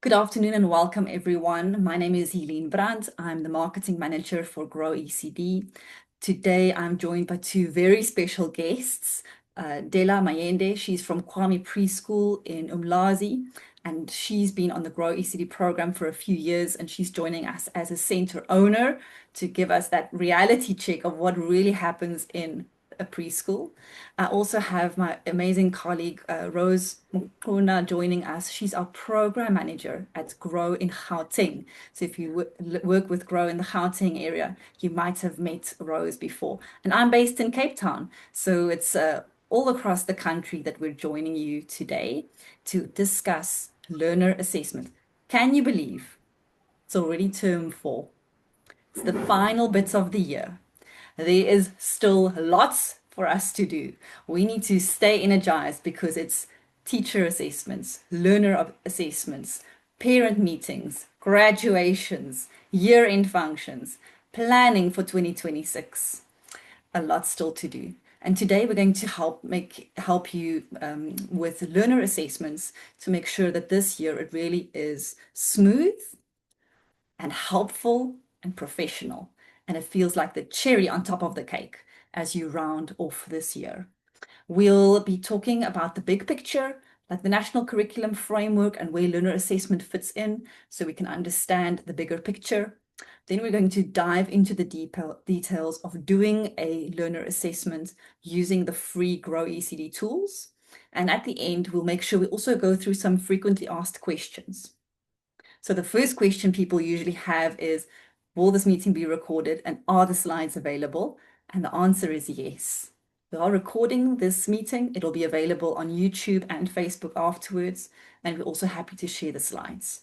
Good afternoon and welcome, everyone. My name is Helene Brandt. I'm the marketing manager for Grow ECD. Today, I'm joined by two very special guests. Dela Mayende, she's from Kwame Preschool in Umlazi, and she's been on the Grow ECD program for a few years, and she's joining us as a center owner to give us that reality check of what really happens in a preschool. I also have my amazing colleague, Rose Mukuna, joining us. She's our program manager at Grow in Gauteng. So if you work with Grow in the Gauteng area, you might have met Rose before. And I'm based in Cape Town. So it's all across the country that we're joining you today to discuss learner assessment. Can you believe it's already term 4? It's the final bits of the year. There is still lots for us to do. We need to stay energized because it's teacher assessments, learner assessments, parent meetings, graduations, year-end functions, planning for 2026. A lot still to do. And today we're going to help you with learner assessments to make sure that this year it really is smooth and helpful and professional. And it feels like the cherry on top of the cake as you round off this year. We'll be talking about the big picture, like the national curriculum framework and where learner assessment fits in, so we can understand the bigger picture. Then we're going to dive into the details of doing a learner assessment using the free Grow ECD tools. And at the end, we'll make sure we also go through some frequently asked questions. So the first question people usually have is, will this meeting be recorded and are the slides available? And the answer is yes. We are recording this meeting. It'll be available on YouTube and Facebook afterwards, and we're also happy to share the slides.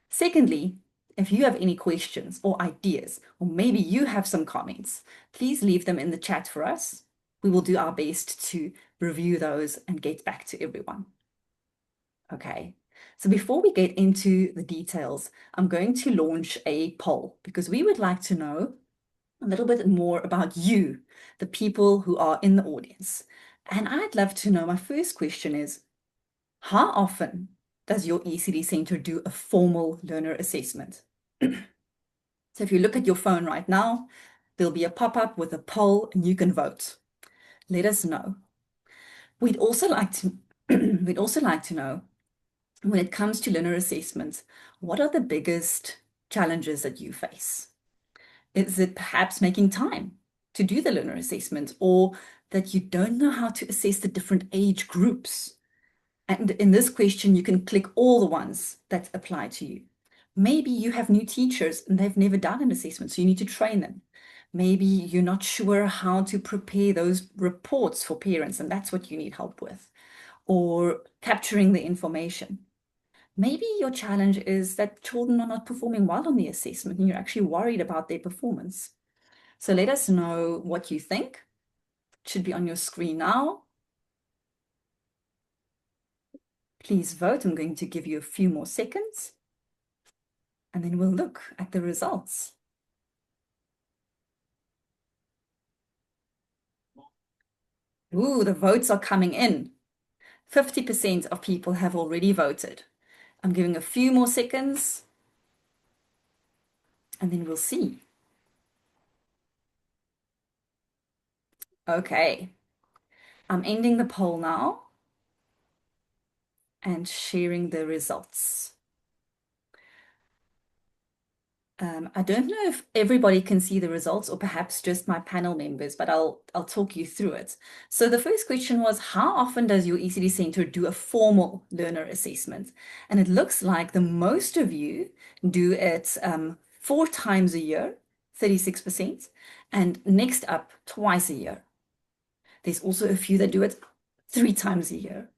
Secondly, if you have any questions or ideas, or maybe you have some comments, please leave them in the chat for us. We will do our best to review those and get back to everyone. Okay. So before we get into the details, I'm going to launch a poll because we would like to know a little bit more about you, the people who are in the audience. And I'd love to know, my first question is, how often does your ECD center do a formal learner assessment? So if you look at your phone right now, there'll be a pop-up with a poll and you can vote. Let us know. We'd also like to know, when it comes to learner assessments, what are the biggest challenges that you face? Is it perhaps making time to do the learner assessment, or that you don't know how to assess the different age groups? And in this question, you can click all the ones that apply to you. Maybe you have new teachers and they've never done an assessment, so you need to train them. Maybe you're not sure how to prepare those reports for parents, and that's what you need help with, or capturing the information. Maybe your challenge is that children are not performing well on the assessment and you're actually worried about their performance. So let us know what you think. It should be on your screen now. Please vote. I'm going to give you a few more seconds and then we'll look at the results. Ooh, the votes are coming in. 50% of people have already voted. I'm giving a few more seconds and then we'll see. Okay, I'm ending the poll now and sharing the results. I don't know if everybody can see the results or perhaps just my panel members, but I'll talk you through it. So the first question was, how often does your ECD center do a formal learner assessment? And it looks like the most of you do it 4 times a year, 36%, and next up, twice a year. There's also a few that do it 3 times a year.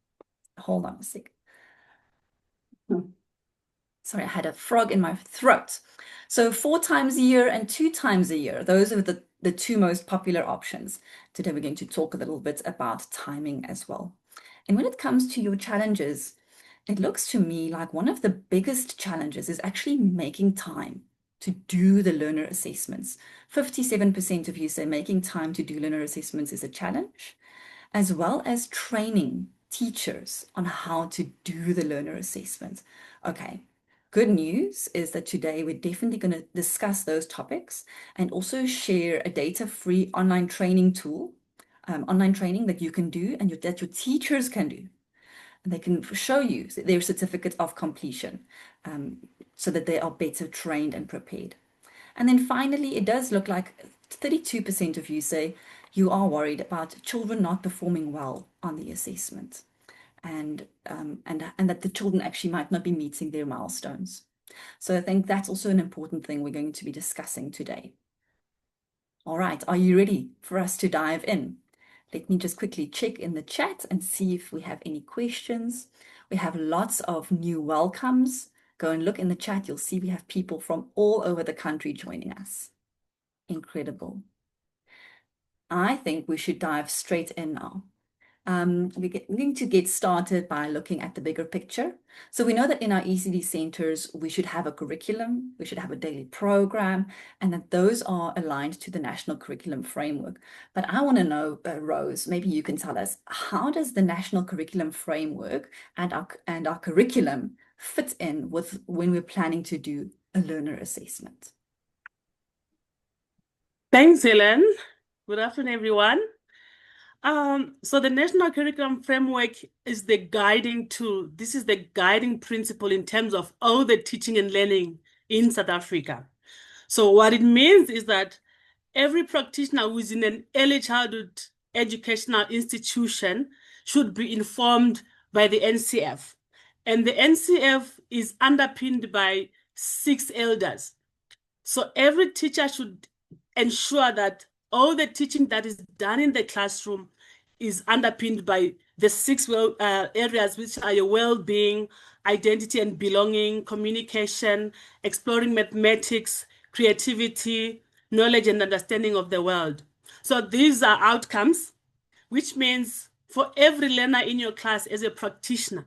Hold on a sec. Sorry, I had a frog in my throat. So 4 times a year and 2 times a year. Those are the two most popular options. Today we're going to talk a little bit about timing as well. And when it comes to your challenges, it looks to me like one of the biggest challenges is actually making time to do the learner assessments. 57% of you say making time to do learner assessments is a challenge, as well as training teachers on how to do the learner assessment. Okay, good news is that today we're definitely going to discuss those topics and also share a data-free online training tool, online training that you can do and that your teachers can do. And they can show you their certificate of completion so that they are better trained and prepared. And then finally, it does look like 32% of you say you are worried about children not performing well on the assessment and that the children actually might not be meeting their milestones. So I think that's also an important thing we're going to be discussing today. All right, are you ready for us to dive in? Let me just quickly check in the chat and see if we have any questions. We have lots of new welcomes. Go and look in the chat. You'll see we have people from all over the country joining us. Incredible. I think we should dive straight in now. We're going to get started by looking at the bigger picture. So we know that in our ECD centers, we should have a curriculum, we should have a daily program, and that those are aligned to the National Curriculum Framework. But I want to know, Rose, maybe you can tell us, how does the National Curriculum Framework and our curriculum fit in with when we're planning to do a learner assessment? Thanks, Helen. Good afternoon, everyone. So the National Curriculum Framework is the guiding tool. This is the guiding principle in terms of all the teaching and learning in South Africa. So what it means is that every practitioner who is in an early childhood educational institution should be informed by the NCF. And the NCF is underpinned by 6 elders. So every teacher should ensure that all the teaching that is done in the classroom is underpinned by the 6 areas, which are your well-being, identity and belonging, communication, exploring mathematics, creativity, knowledge and understanding of the world. So these are outcomes, which means for every learner in your class as a practitioner,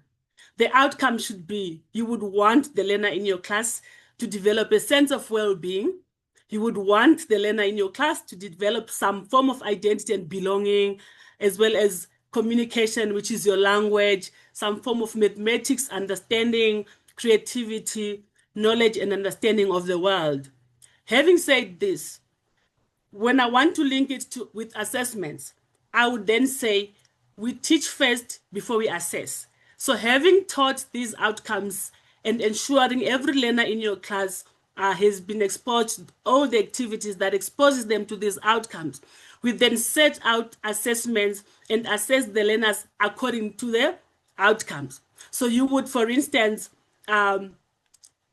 the outcome should be you would want the learner in your class to develop a sense of well-being. You would want the learner in your class to develop some form of identity and belonging, as well as communication, which is your language, some form of mathematics, understanding, creativity, knowledge, and understanding of the world. Having said this, when I want to link it with assessments, I would then say we teach first before we assess. So having taught these outcomes and ensuring every learner in your class has been exposed to all the activities that exposes them to these outcomes, we then set out assessments and assess the learners according to their outcomes. So you would, for instance,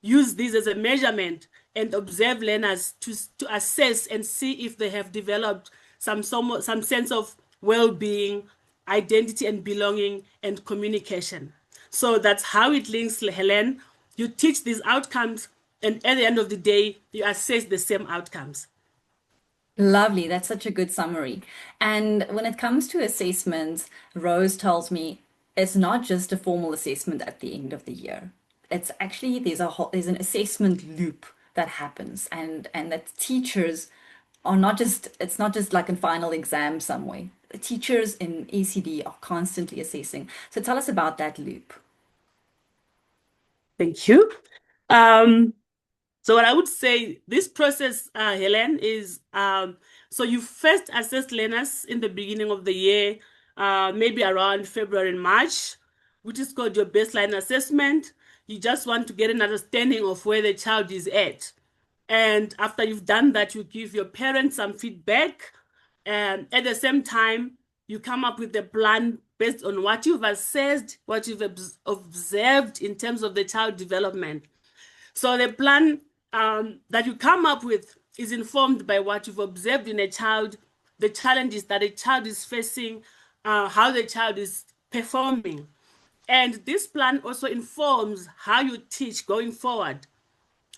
use this as a measurement and observe learners to assess and see if they have developed some sense of well-being, identity and belonging, and communication. So that's how it links, Helen. You teach these outcomes, and at the end of the day, you assess the same outcomes. Lovely. That's such a good summary. And when it comes to assessments, Rose tells me it's not just a formal assessment at the end of the year. It's actually there's an assessment loop that happens and that teachers are not just it's not just like a final exam somewhere. The teachers in ECD are constantly assessing. So tell us about that loop. Thank you. So what I would say, this process, Helen, is so you first assess learners in the beginning of the year, maybe around February and March, which is called your baseline assessment. You just want to get an understanding of where the child is at. And after you've done that, you give your parents some feedback. And at the same time, you come up with a plan based on what you've assessed, what you've observed in terms of the child development. So the plan that you come up with is informed by what you've observed in a child, the challenges that a child is facing, how the child is performing. And this plan also informs how you teach going forward.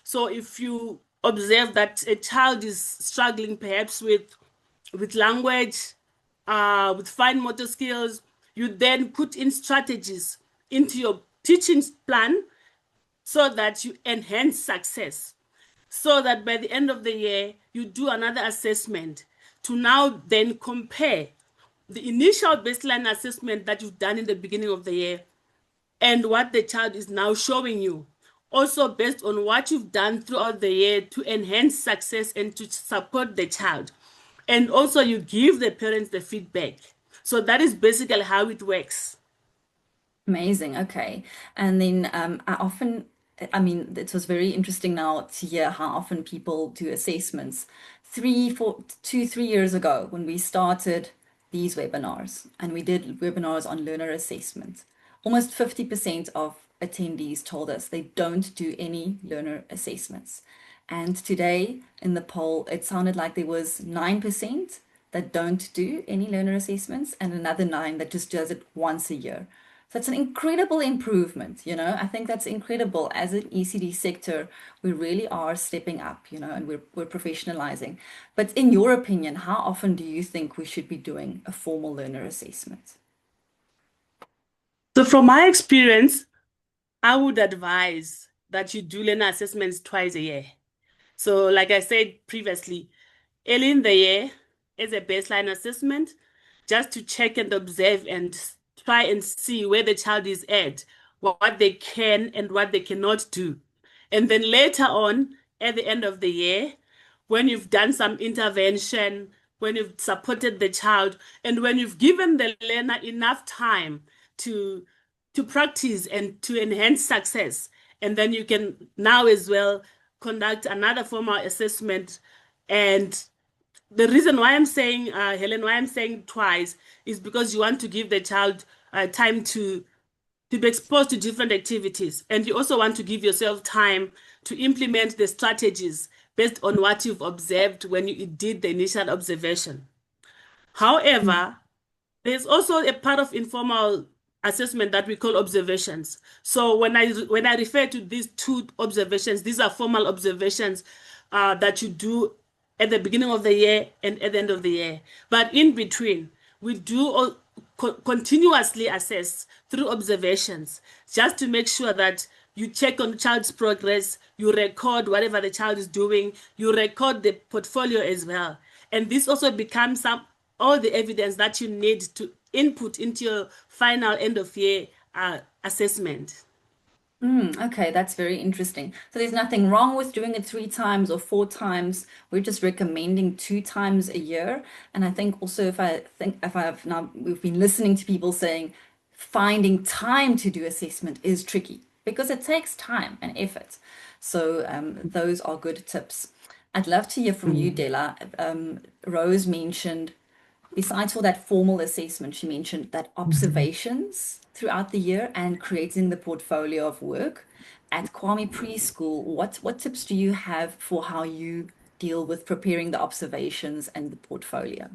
So if you observe that a child is struggling perhaps with language, with fine motor skills, you then put in strategies into your teaching plan so that you enhance success. So that by the end of the year, you do another assessment to now then compare the initial baseline assessment that you've done in the beginning of the year and what the child is now showing you. Also based on what you've done throughout the year to enhance success and to support the child. And also you give the parents the feedback. So that is basically how it works. Amazing. Okay. And then I mean, it was very interesting now to hear how often people do assessments. 3 years ago, when we started these webinars, and we did webinars on learner assessment, almost 50% of attendees told us they don't do any learner assessments. And today in the poll, it sounded like there was 9% that don't do any learner assessments and another 9 that just does it once a year. So it's an incredible improvement, you know. I think that's incredible. As an ECD sector, we really are stepping up, you know, and we're professionalizing. But in your opinion, how often do you think we should be doing a formal learner assessment? So from my experience, I would advise that you do learner assessments twice a year. So like I said previously, early in the year is a baseline assessment just to check and observe and try and see where the child is at, what they can and what they cannot do. And then later on, at the end of the year, when you've done some intervention, when you've supported the child, and when you've given the learner enough time to practice and to enhance success, and then you can now as well conduct another formal assessment. And the reason why I'm saying, Helen, why I'm saying twice is because you want to give the child time to be exposed to different activities. And you also want to give yourself time to implement the strategies based on what you've observed when you did the initial observation. However, there's also a part of informal assessment that we call observations. So when I refer to these two observations, these are formal observations that you do at the beginning of the year and at the end of the year. But in between, we do continuously assess through observations just to make sure that you check on the child's progress, you record whatever the child is doing, you record the portfolio as well. And this also becomes all the evidence that you need to input into your final end of year assessment. Okay, that's very interesting. So there's nothing wrong with doing it 3 times or 4 times. We're just recommending 2 times a year. And I think also if I've now we've been listening to people saying finding time to do assessment is tricky because it takes time and effort. So those are good tips. I'd love to hear from you, Dela. Rose mentioned besides for that formal assessment, she mentioned that observations throughout the year and creating the portfolio of work. At Kwame Preschool, what tips do you have for how you deal with preparing the observations and the portfolio?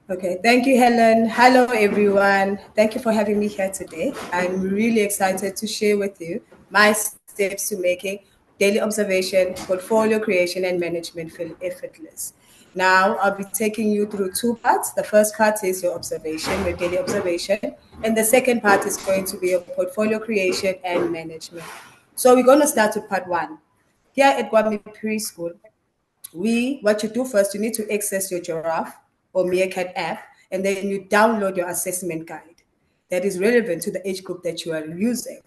Okay, thank you, Helen. Hello, everyone. Thank you for having me here today. I'm really excited to share with you my steps to making daily observation, portfolio creation, and management feel effortless. Now, I'll be taking you through 2 parts. The first part is your observation, your daily observation, and the second part is going to be your portfolio creation and management. So we're going to start with part 1. Here at Kwame Preschool, what you do first, you need to access your Giraffe or Meerkat app, and then you download your assessment guide that is relevant to the age group that you are using.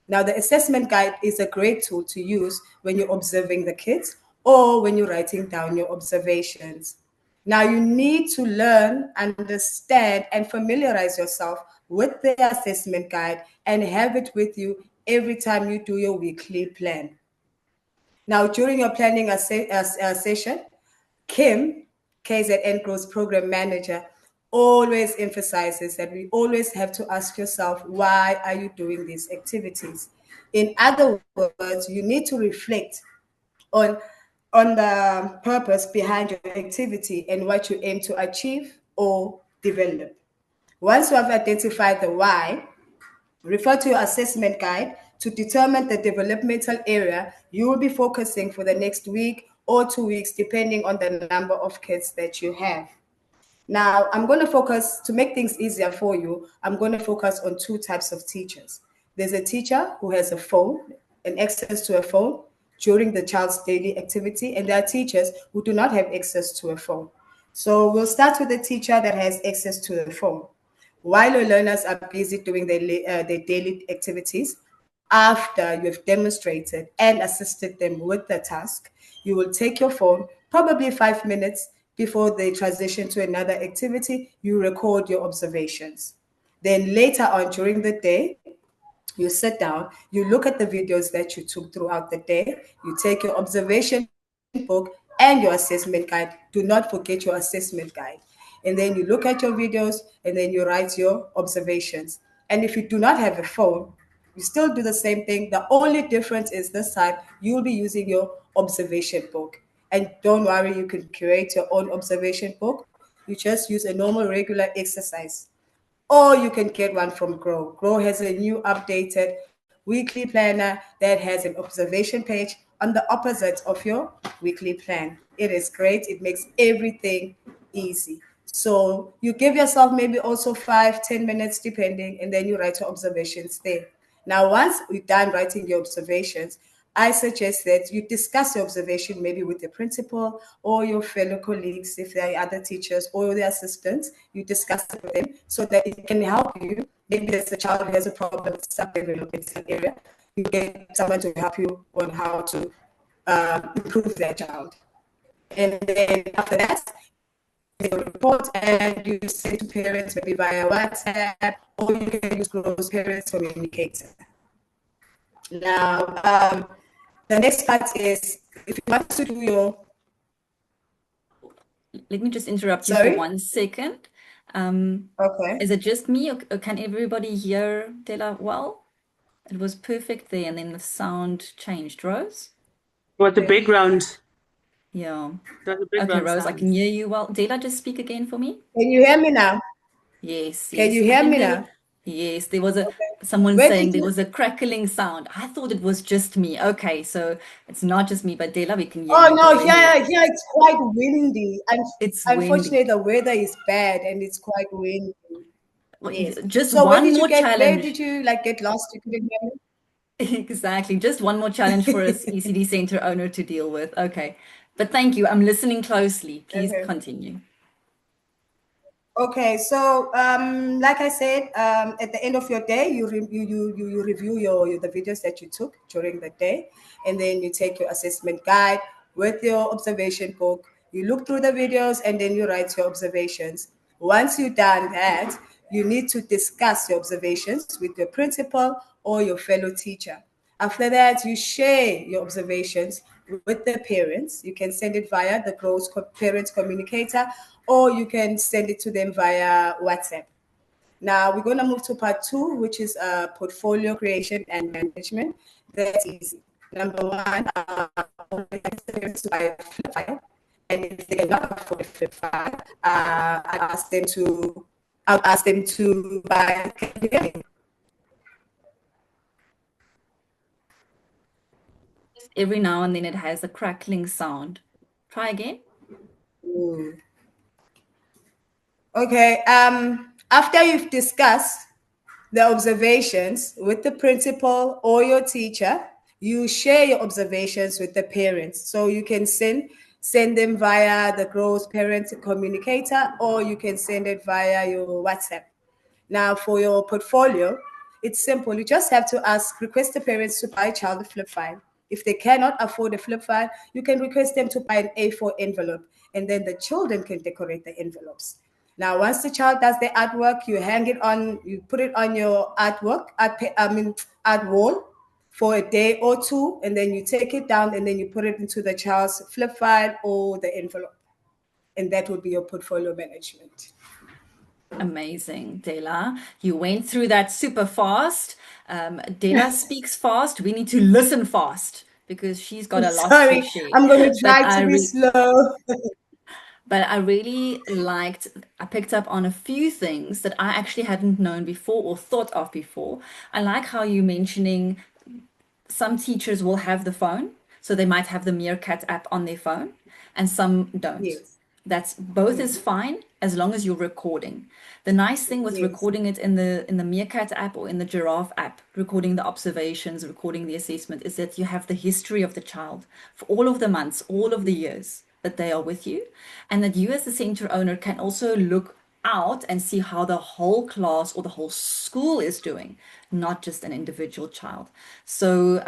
Now, the assessment guide is a great tool to use when you're observing the kids or when you're writing down your observations. Now, you need to learn, understand, and familiarize yourself with the assessment guide and have it with you every time you do your weekly plan. Now, during your planning session, Kim, KZN Growth Program Manager, always emphasizes that we always have to ask yourself, why are you doing these activities? In other words, you need to reflect on the purpose behind your activity and what you aim to achieve or develop. Once you have identified the why, refer to your assessment guide to determine the developmental area you will be focusing for the next week or 2 weeks, depending on the number of kids that you have. Now, I'm going to focus, to make things easier for you, I'm going to focus on 2 types of teachers. There's a teacher who has a phone and access to a phone during the child's daily activity, and there are teachers who do not have access to a phone. So we'll start with the teacher that has access to the phone. While your learners are busy doing their daily activities, after you've demonstrated and assisted them with the task, you will take your phone, probably 5 minutes before they transition to another activity, you record your observations. Then later on during the day, you sit down, you look at the videos that you took throughout the day, you take your observation book and your assessment guide. Do not forget your assessment guide. And then you look at your videos and then you write your observations. And if you do not have a phone, you still do the same thing. The only difference is this time you'll be using your observation book. And don't worry, you can create your own observation book. You just use a normal, regular exercise, or you can get one from Grow. Grow has a new updated weekly planner that has an observation page on the opposite of your weekly plan. It is great. It makes everything easy. So you give yourself maybe also 5-10 minutes depending, and then you write your observations there. Now, once you're done writing your observations, I suggest that you discuss your observation maybe with the principal or your fellow colleagues, if there are other teachers or the assistants. You discuss it with them so that it can help you. Maybe there's a child who has a problem with sub-developmental area. You get someone to help you on how to improve that child. And then after that, you report and you send to parents maybe via WhatsApp, or you can use Grow's parents communicator. Now, the next part is if you want to do your. Let me just interrupt you for Sorry? 1 second. Okay. Is it just me, or can everybody hear Dela well? It was perfect there, and then the sound changed. Rose? What the background? Yeah. The Okay, background Rose, I sound. can hear you well. Dela, just speak again for me. Can you hear me now? Yes, Can yes. you I hear can me hear now? Yes, there was Okay. someone Where saying did there you? was a crackling sound. I thought it was just me. Okay, so it's not just me, but Dela, we can hear Oh you. no, Go ahead. here it's quite windy. And It's windy. unfortunately, the weather is bad and it's quite windy. Yes. Just So where one did you more get? Where challenge. did you like get lost? You couldn't hear Exactly. Just one more challenge for us me. ECD center owner to deal with. Okay. But thank you. I'm listening closely. Please Okay. continue. Okay, so like I said, at the end of your day, you review the videos that you took during the day, and then you take your assessment guide with your observation book. You look through the videos, and then you write your observations. Once you've done that, you need to discuss your observations with your principal or your fellow teacher. After that, you share your observations with the parents. You can send it via the Grow's parents communicator, or you can send it to them via WhatsApp. Now we're going to move to part 2, which is portfolio creation and management. That's easy. Number one, parents to buy a flip file, and if they cannot afford a flip file, I'll ask them to buy a. Every now and then it has a crackling sound. Try again. Okay. After you've discussed the observations with the principal or your teacher, you share your observations with the parents. So you can send them via the Grow's parent communicator, or you can send it via your WhatsApp. Now, for your portfolio, it's simple. You just have to request the parents to buy a child a flip file. If they cannot afford a flip file, you can request them to buy an A4 envelope, and then the children can decorate the envelopes. Now, once the child does the artwork, you hang it on, you put it on your art wall for a day or two, and then you take it down and then you put it into the child's flip file or the envelope. And that would be your portfolio management. Amazing, Dela. You went through that super fast. Dela speaks fast. We need to listen fast because she's got a lot to Sorry, share. I'm going to But try to be slow. I really I picked up on a few things that I actually hadn't known before or thought of before. I like how you're mentioning some teachers will have the phone, so they might have the Meerkat app on their phone, and some don't. Yes. That's both is fine as long as you're recording. The nice thing with Yes. recording it in the Meerkat app or in the Giraffe app, recording the observations, recording the assessment, is that you have the history of the child for all of the months, all of the years. that they are with you, and that you as the center owner can also look out and see how the whole class or the whole school is doing, not just an individual child. So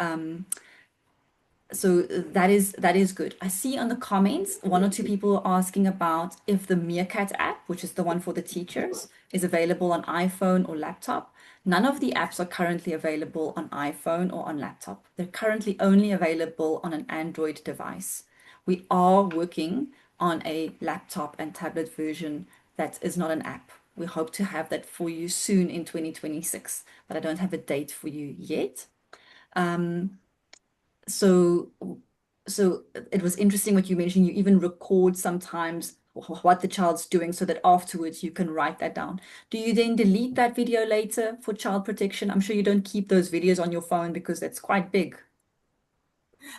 that is good. I see on the comments one or two people are asking about if the Meerkat app, which is the one for the teachers, is available on iPhone or laptop. None of the apps are currently available on iPhone or on laptop. They're currently only available on an Android device. We are working on a laptop and tablet version that is not an app. We hope to have that for you soon in 2026, but I don't have a date for you yet. So it was interesting what you mentioned. You even record sometimes what the child's doing so that afterwards you can write that down. Do you then delete that video later for child protection? I'm sure you don't keep those videos on your phone because that's quite big.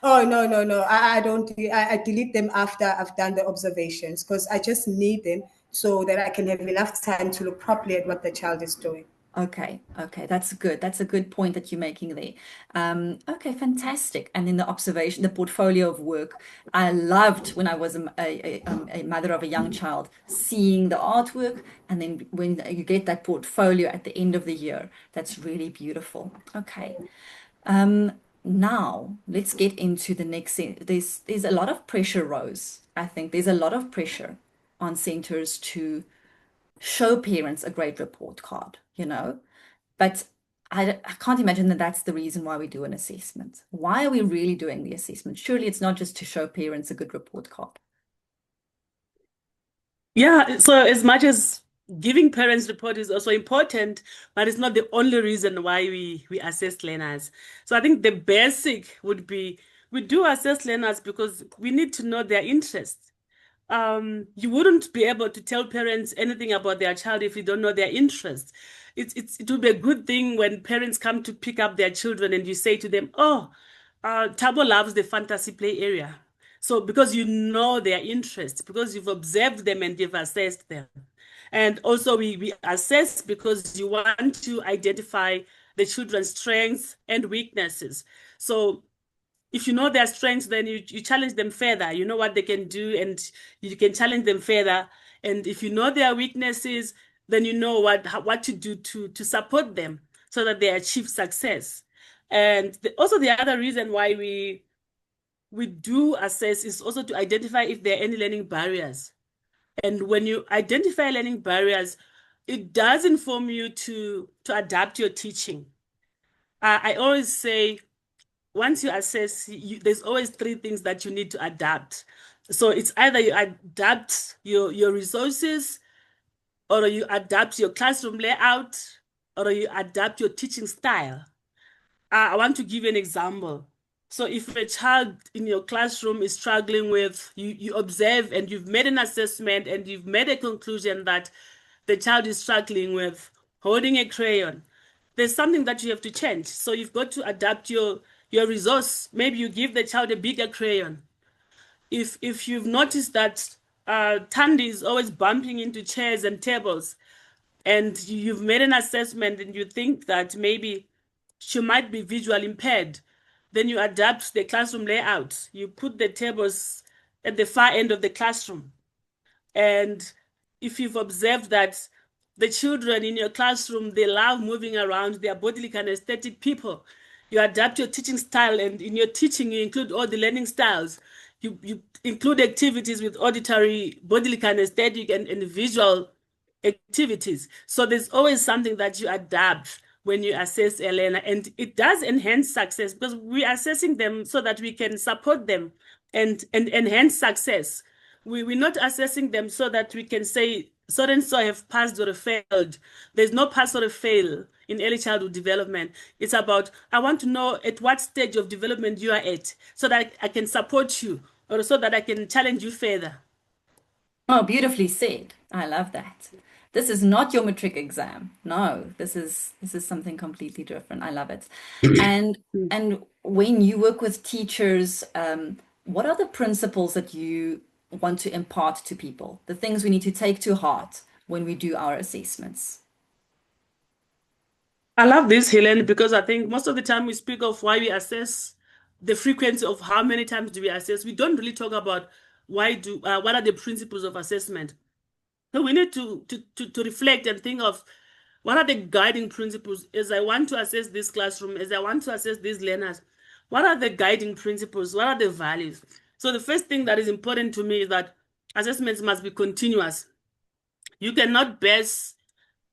Oh, no. I don't. I delete them after I've done the observations because I just need them so that I can have enough time to look properly at what the child is doing. Okay, that's good. That's a good point that you're making there. Okay, fantastic. And then the observation, the portfolio of work, I loved when I was a mother of a young child, seeing the artwork, and then when you get that portfolio at the end of the year, that's really beautiful. Okay. Now let's get into the next thing. There's a lot of pressure, Rose. I think there's a lot of pressure on centers to show parents a great report card, but I can't imagine that that's the reason why we do an assessment. Why are we really doing the assessment? Surely it's not just to show parents a good report card. Yeah, so as much as giving parents report is also important, but it's not the only reason why we assess learners. So I think the basic would be we do assess learners because we need to know their interests. You wouldn't be able to tell parents anything about their child if you don't know their interests. It would be a good thing when parents come to pick up their children and you say to them, oh, Thabo loves the fantasy play area. So because you know their interests, because you've observed them and you've assessed them. And also we assess because you want to identify the children's strengths and weaknesses. So if you know their strengths, then you challenge them further. You know what they can do and you can challenge them further. And if you know their weaknesses, then you know what to do to support them so that they achieve success. And also the other reason why we do assess is also to identify if there are any learning barriers. And when you identify learning barriers, it does inform you to adapt your teaching. I always say, once you assess, there's always three things that you need to adapt. So it's either you adapt your resources, or you adapt your classroom layout, or you adapt your teaching style. I want to give you an example. So if a child in your classroom is struggling with, you observe and you've made an assessment and you've made a conclusion that the child is struggling with holding a crayon, there's something that you have to change. So you've got to adapt your resource. Maybe you give the child a bigger crayon. If you've noticed that Thandi is always bumping into chairs and tables, and you've made an assessment and you think that maybe she might be visually impaired, then you adapt the classroom layout. You put the tables at the far end of the classroom. And if you've observed that the children in your classroom, they love moving around, they are bodily kinesthetic people, you adapt your teaching style, and in your teaching, you include all the learning styles. You include activities with auditory, bodily kinesthetic, and visual activities. So there's always something that you adapt when you assess a learner, and it does enhance success because we're assessing them so that we can support them and enhance success. We're not assessing them so that we can say so and so have passed or failed. There's no pass or fail in early childhood development. It's about, I want to know at what stage of development you are at so that I can support you or so that I can challenge you further. Oh, beautifully said. I love that. This is not your matric exam. No, this is something completely different. I love it. And when you work with teachers, what are the principles that you want to impart to people? The things we need to take to heart when we do our assessments? I love this, Helen, because I think most of the time we speak of why we assess, the frequency of how many times do we assess. We don't really talk about what are the principles of assessment? So we need to reflect and think of what are the guiding principles as I want to assess this classroom, as I want to assess these learners. What are the guiding principles? What are the values? So the first thing that is important to me is that assessments must be continuous. You cannot base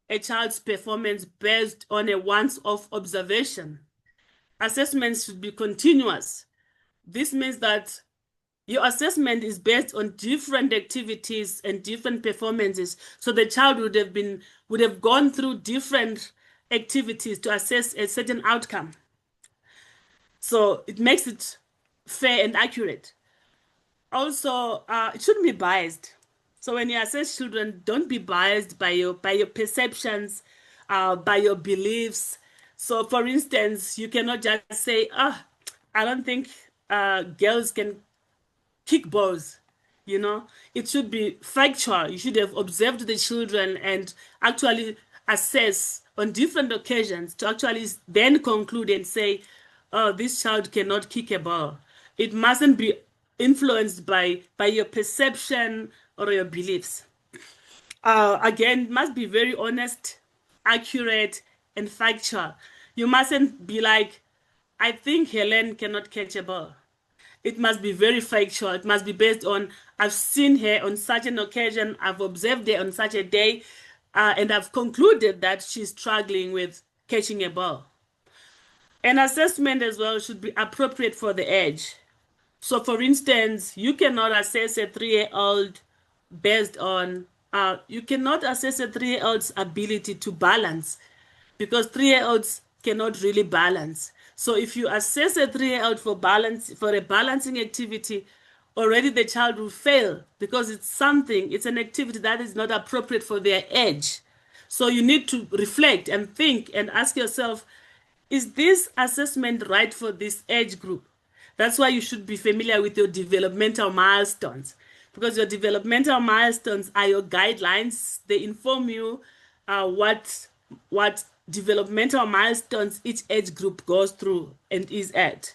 a child's performance based on a once-off observation. Assessments should be continuous. This means that your assessment is based on different activities and different performances. So the child would have gone through different activities to assess a certain outcome. So it makes it fair and accurate. Also, it shouldn't be biased. So when you assess children, don't be biased by your perceptions, by your beliefs. So for instance, you cannot just say, I don't think girls can kick balls. You know, it should be factual. You should have observed the children and actually assess on different occasions to actually then conclude and say, oh, this child cannot kick a ball. It mustn't be influenced by your perception or your beliefs. Again, it must be very honest, accurate, and factual. You mustn't be like, I think Helen cannot catch a ball. It must be very factual. It must be based on, I've seen her on such an occasion, I've observed her on such a day, and I've concluded that she's struggling with catching a ball. An assessment as well should be appropriate for the age. So for instance, you cannot assess a 3-year-old based on, you cannot assess a 3-year-old's ability to balance, because 3-year-olds cannot really balance. So if you assess a 3-year-old for a balancing activity, already the child will fail because it's an activity that is not appropriate for their age. So you need to reflect and think and ask yourself, is this assessment right for this age group? That's why you should be familiar with your developmental milestones, because your developmental milestones are your guidelines. They inform you what developmental milestones each age group goes through and is at.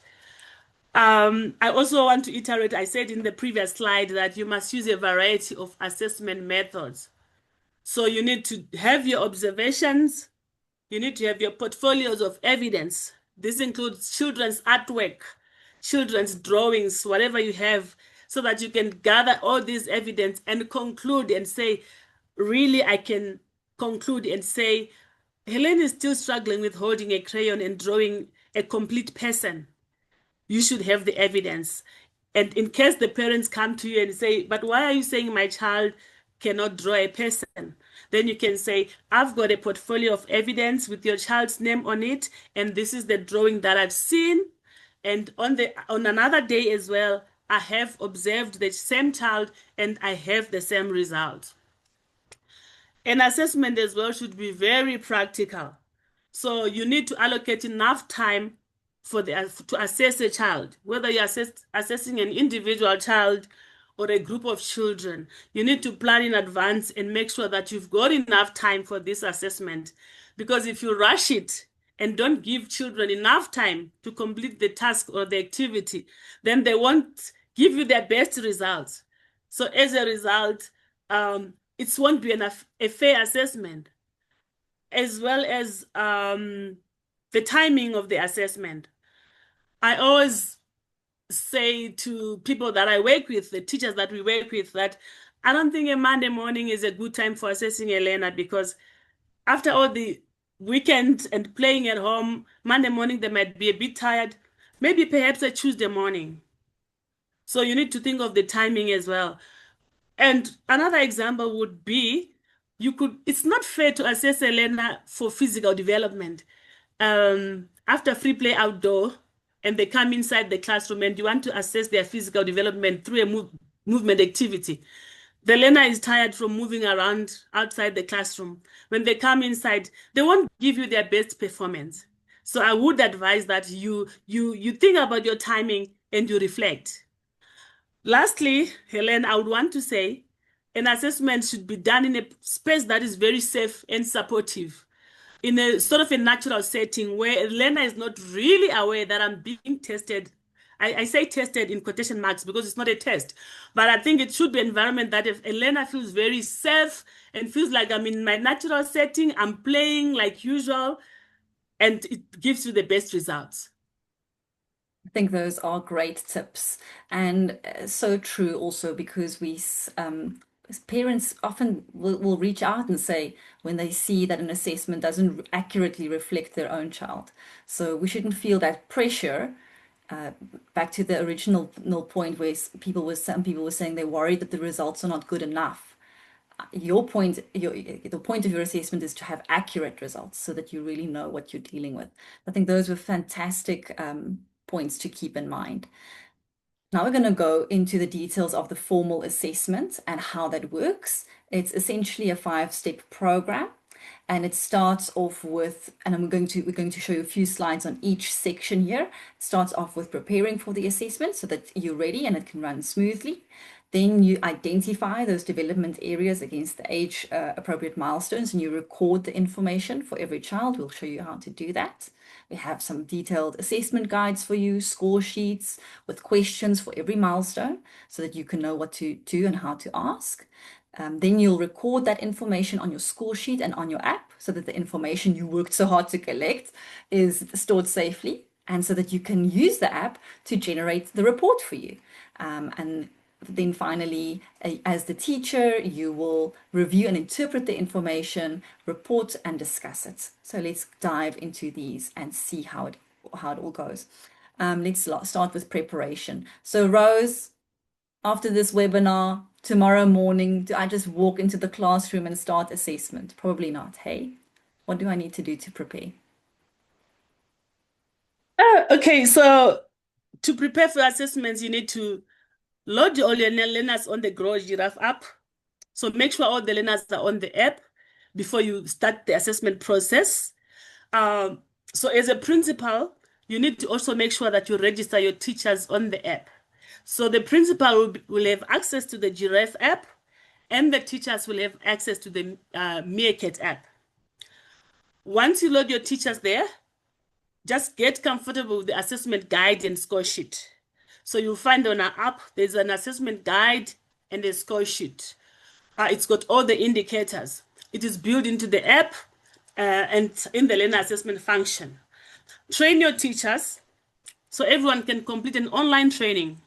I also want to iterate, I said in the previous slide that you must use a variety of assessment methods. So you need to have your observations, you need to have your portfolios of evidence. This includes children's artwork, children's drawings, whatever you have, so that you can gather all this evidence and conclude and say, really, I can conclude and say, Helen is still struggling with holding a crayon and drawing a complete person. You should have the evidence. And in case the parents come to you and say, but why are you saying my child cannot draw a person? Then you can say, I've got a portfolio of evidence with your child's name on it, and this is the drawing that I've seen. And on another day as well, I have observed the same child and I have the same result. An assessment as well should be very practical. So you need to allocate enough time to assess a child, whether you're assessing an individual child or a group of children. You need to plan in advance and make sure that you've got enough time for this assessment. Because if you rush it and don't give children enough time to complete the task or the activity, then they won't give you their best results. So as a result, it won't be a fair assessment, as well as the timing of the assessment. I always say to people that I work with, the teachers that we work with, that I don't think a Monday morning is a good time for assessing a learner, because after all the weekend and playing at home, Monday morning they might be a bit tired, maybe perhaps a Tuesday morning. So you need to think of the timing as well. And another example would be, it's not fair to assess a learner for physical development. After free play outdoor, and they come inside the classroom and you want to assess their physical development through a movement activity. The learner is tired from moving around outside the classroom. When they come inside, they won't give you their best performance. So I would advise that you think about your timing and you reflect. Lastly, Helen, I would want to say an assessment should be done in a space that is very safe and supportive, in a sort of a natural setting where a learner is not really aware that I'm being tested, I say tested in quotation marks because it's not a test, but I think it should be an environment that if a learner feels very safe and feels like I'm in my natural setting, I'm playing like usual, and it gives you the best results. I think those are great tips, and so true also because as parents often will reach out and say when they see that an assessment doesn't accurately reflect their own child. So we shouldn't feel that pressure. Back to the original point where some people were saying they're worried that the results are not good enough. The point of your assessment is to have accurate results so that you really know what you're dealing with. I think those were fantastic points to keep in mind. Now we're going to go into the details of the formal assessment and how that works. It's essentially a 5-step program, and it starts off with, and we're going to show you a few slides on each section here. It starts off with preparing for the assessment so that you're ready and it can run smoothly. Then you identify those development areas against the age appropriate milestones, and you record the information for every child. We'll show you how to do that. We have some detailed assessment guides for you, score sheets with questions for every milestone so that you can know what to do and how to ask. Then you'll record that information on your score sheet and on your app so that the information you worked so hard to collect is stored safely, and so that you can use the app to generate the report for you. And then finally, as the teacher, you will review and interpret the information, report and discuss it. So let's dive into these and see how it all goes. Let's start with preparation. So Rose, after this webinar, tomorrow morning, do I just walk into the classroom and start assessment? Probably not, hey? What do I need to do to prepare? Okay, so to prepare for assessments, you need to load all your learners on the Grow Giraffe app. So make sure all the learners are on the app before you start the assessment process. So as a principal, you need to also make sure that you register your teachers on the app. So the principal will have access to the Giraffe app, and the teachers will have access to the Meerkat app. Once you load your teachers there, just get comfortable with the assessment guide and score sheet. So you'll find on our app, there's an assessment guide and a score sheet. It's got all the indicators. It is built into the app and in the learner assessment function. Train your teachers so everyone can complete an online training.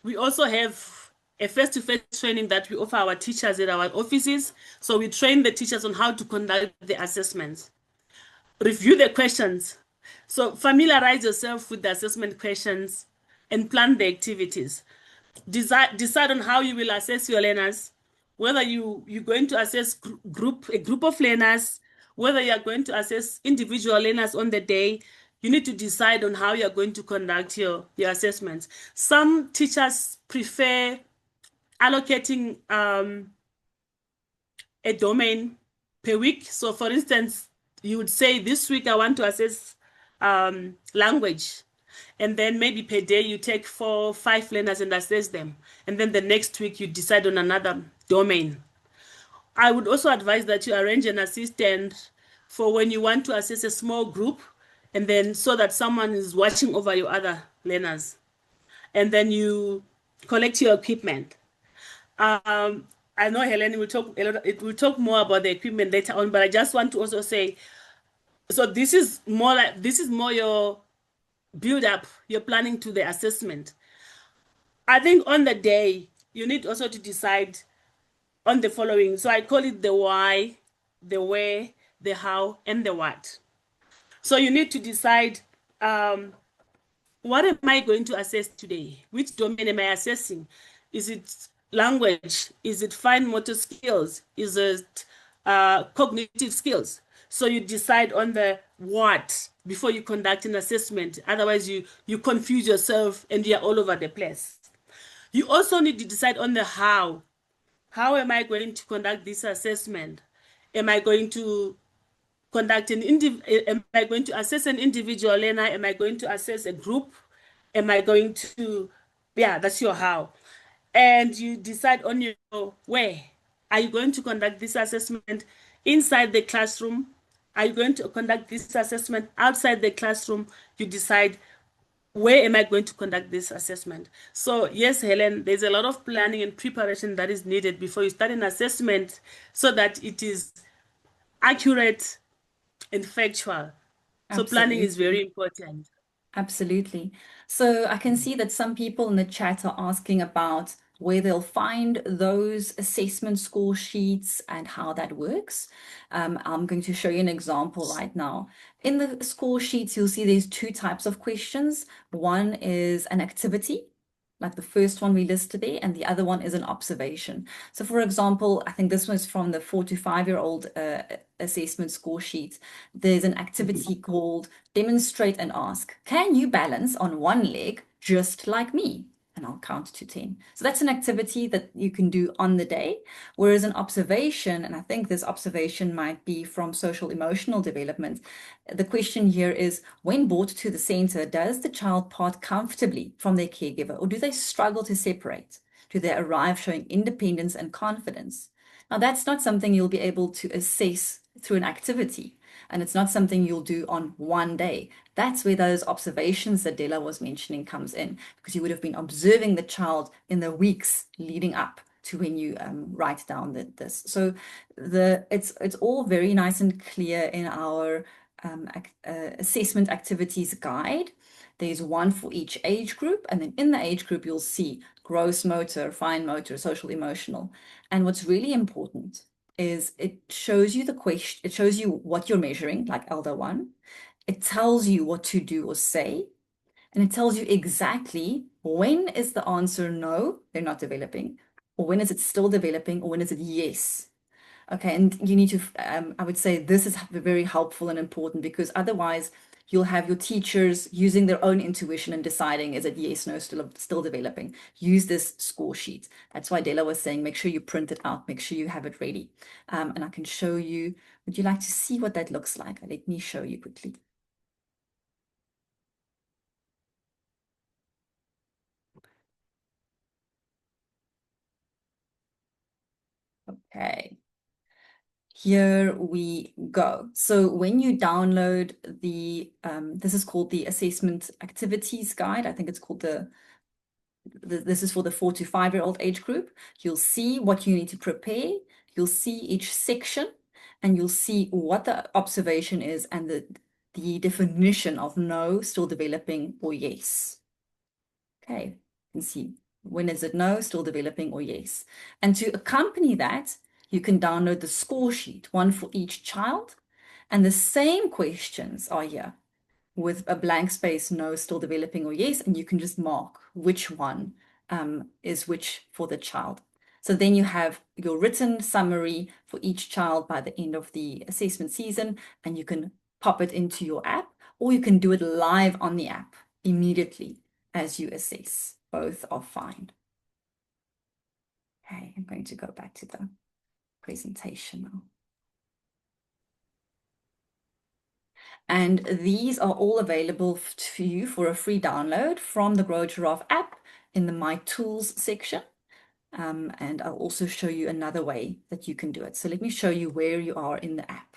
We also have a face-to-face training that we offer our teachers at our offices. So we train the teachers on how to conduct the assessments. Review the questions. So familiarize yourself with the assessment questions and plan the activities. Decide on how you will assess your learners, whether you're going to assess a group of learners, whether you are going to assess individual learners on the day. You need to decide on how you're going to conduct your assessments. Some teachers prefer allocating a domain per week. So for instance, you would say this week I want to assess language. And then maybe per day you take 4 or 5 learners and assess them. And then the next week you decide on another domain. I would also advise that you arrange an assistant for when you want to assess a small group, and then so that someone is watching over your other learners. And then you collect your equipment. I know Helen will talk more about the equipment later on, but I just want to also say, so this is more your build up, your planning to the assessment. I think on the day, you need also to decide on the following. So I call it the why, the where, the how, and the what. So you need to decide, what am I going to assess today? Which domain am I assessing? Is it language? Is it fine motor skills? Is it cognitive skills? So you decide on the what before you conduct an assessment. Otherwise, you confuse yourself and you're all over the place. You also need to decide on the how. How am I going to conduct this assessment? Am I going to conduct am I going to assess an individual learner? Am I going to assess a group? Am I going to, that's your how. And you decide on your where. Are you going to conduct this assessment inside the classroom? Are you going to conduct this assessment outside the classroom? You decide where am I going to conduct this assessment? So yes, Helen, there's a lot of planning and preparation that is needed before you start an assessment so that it is accurate and factual. So planning is very Absolutely. important. Absolutely. So I can see that some people in the chat are asking about where they'll find those assessment score sheets and how that works. I'm going to show you an example right now. In the score sheets, you'll see there's two types of questions. One is an activity, like the first one we listed there, and the other one is an observation. So for example, I think this was from the 4 to 5 year old assessment score sheet. There's an activity called demonstrate and ask, can you balance on one leg just like me? And I'll count to 10. So that's an activity that you can do on the day. Whereas an observation, and I think this observation might be from social emotional development. The question here is, when brought to the center, does the child part comfortably from their caregiver, or do they struggle to separate? Do they arrive showing independence and confidence? Now, that's not something you'll be able to assess through an activity, and it's not something you'll do on one day. That's where those observations that Della was mentioning comes in, because you would have been observing the child in the weeks leading up to when you write down this. So it's all very nice and clear in our assessment activities guide. There's one for each age group, and then in the age group, you'll see gross motor, fine motor, social emotional. And what's really important is it shows you the question, it shows you what you're measuring, like Elder 1. It tells you what to do or say, and it tells you exactly when is the answer no, they're not developing, or when is it still developing, or when is it yes. Okay, and you need to, I would say this is very helpful and important, because otherwise you'll have your teachers using their own intuition and deciding, is it yes, no, still developing. Use this score sheet. That's why Della was saying, make sure you print it out, make sure you have it ready. And I can show you, would you like to see what that looks like? Let me show you quickly. Okay. Here we go. So when you download this is called the Assessment Activities Guide. I think it's called this is for the 4 to 5 year old age group. You'll see what you need to prepare. You'll see each section, and you'll see what the observation is and the definition of no, still developing, or yes. Okay, you can see when is it no, still developing, or yes. And to accompany that, you can download the score sheet, one for each child. And the same questions are here with a blank space, no, still developing, or yes. And you can just mark which one is which for the child. So then you have your written summary for each child by the end of the assessment season, and you can pop it into your app, or you can do it live on the app immediately as you assess. Both are fine. Okay, I'm going to go back to the presentation now. And these are all available to you for a free download from the Grow Giraffe app in the My Tools section. And I'll also show you another way that you can do it. So let me show you where you are in the app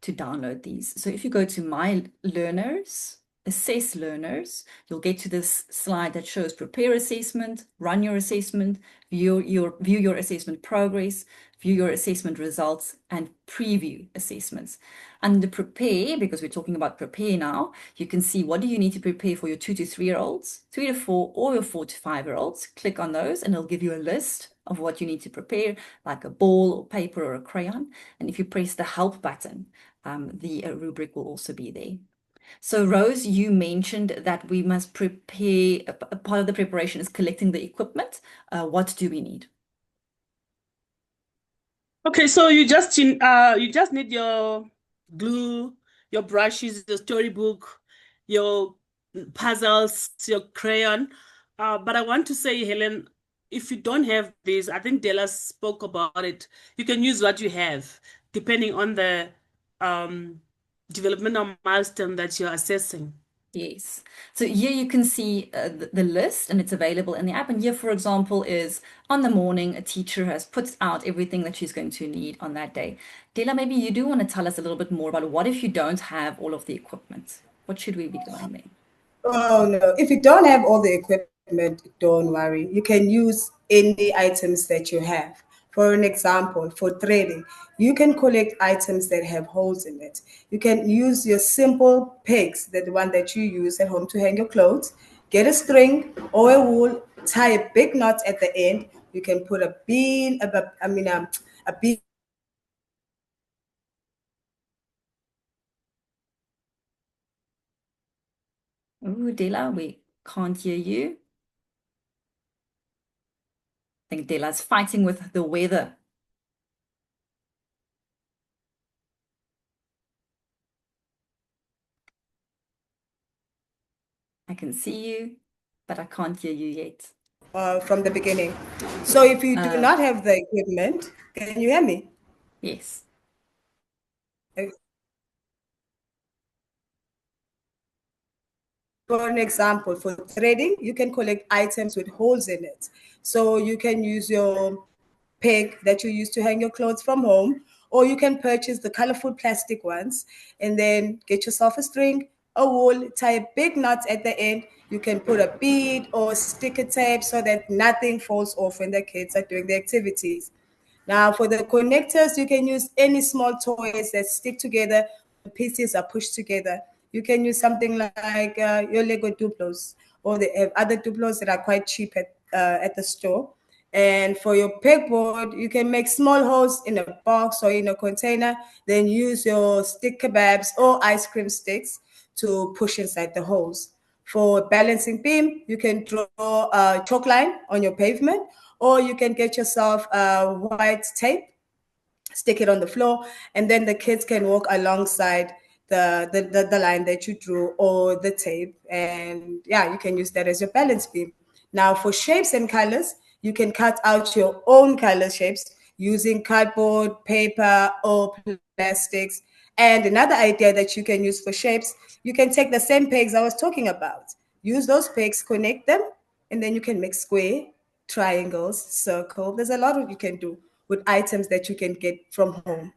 to download these. So if you go to My Learners, Assess Learners, you'll get to this slide that shows prepare assessment, run your assessment, view your assessment progress, view your assessment results, and preview assessments. Under prepare, because we're talking about prepare now, you can see what do you need to prepare for your 2 to 3 year olds, 3 to 4, or your 4 to 5 year olds. Click on those and it'll give you a list of what you need to prepare, like a ball or paper or a crayon. And if you press the help button, the rubric will also be there. So Rose, you mentioned that we must prepare, a part of the preparation is collecting the equipment. What do we need? Okay, so you just need your glue, your brushes, your storybook, your puzzles, your crayon. But I want to say, Helen, if you don't have this, I think Della spoke about it. You can use what you have, depending on the developmental milestone that you're assessing. Yes. So here you can see the list, and it's available in the app. And here, for example, is on the morning, a teacher has put out everything that she's going to need on that day. Dela, maybe you do want to tell us a little bit more about what if you don't have all of the equipment? What should we be doing then? Oh no, if you don't have all the equipment, don't worry. You can use any items that you have. For an example, for threading, you can collect items that have holes in it. You can use your simple pegs, the one that you use at home to hang your clothes. Get a string or a wool, tie a big knot at the end. You can put a bead, a bead. Ooh, Dela, we can't hear you. I think Dela's fighting with the weather. I can see you, but I can't hear you yet. From the beginning. So if you do not have the equipment, can you hear me? Yes. For an example, for threading, you can collect items with holes in it. So you can use your peg that you use to hang your clothes from home, or you can purchase the colorful plastic ones and then get yourself a string, a wool, tie a big knot at the end. You can put a bead or sticker tape so that nothing falls off when the kids are doing the activities. Now, for the connectors, you can use any small toys that stick together. The pieces are pushed together. You can use something like your Lego Duplos, or they have other Duplos that are quite cheap at the store. And for your pegboard, you can make small holes in a box or in a container, then use your stick kebabs or ice cream sticks to push inside the holes. For balancing beam, you can draw a chalk line on your pavement, or you can get yourself white tape, stick it on the floor, and then the kids can walk alongside the line that you drew or the tape. And yeah, you can use that as your balance beam. Now, for shapes and colors, you can cut out your own color shapes using cardboard, paper, or plastics. And another idea that you can use for shapes, you can take the same pegs I was talking about, use those pegs, connect them, and then you can make square, triangles, circle. There's a lot of you can do with items that you can get from home.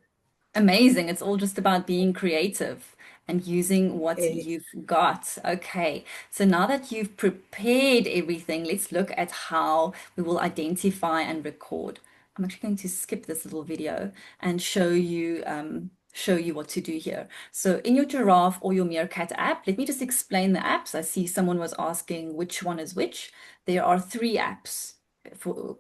Amazing. It's all just about being creative and using what Eh, you've got. Okay. So now that you've prepared everything, let's look at how we will identify and record. I'm actually going to skip this little video and show you what to do here. So in your Giraffe or your Meerkat app, let me just explain the apps. I see someone was asking which one is which. There are three apps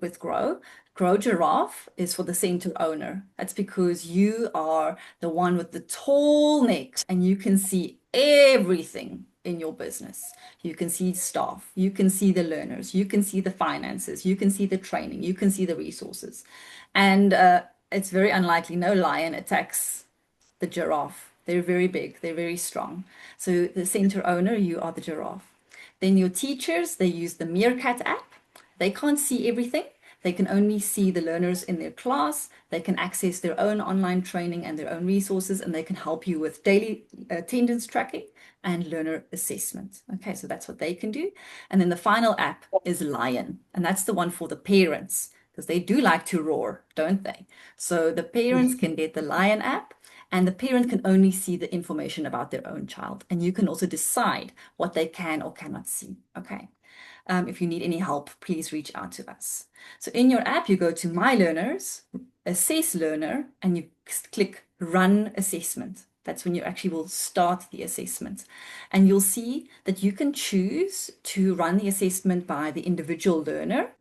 with Grow. Grow Giraffe is for the center owner. That's because you are the one with the tall neck and you can see everything in your business. You can see staff, you can see the learners, you can see the finances, you can see the training, you can see the resources. And it's very unlikely no lion attacks the giraffe. They're very big, they're very strong. So the center owner, you are the giraffe. Then your teachers, they use the Meerkat app. They can't see everything. They can only see the learners in their class. They can access their own online training and their own resources, and they can help you with daily attendance tracking and learner assessment. Okay, so that's what they can do. And then the final app is Lion, and that's the one for the parents because they do like to roar, don't they? So the parents can get the Lion app, and the parent can only see the information about their own child. And you can also decide what they can or cannot see. Okay. If you need any help, please reach out to us. So in your app, you go to My Learners, Assess Learner, and you click Run Assessment. That's when you actually will start the assessment. And you'll see that you can choose to run the assessment by the individual learner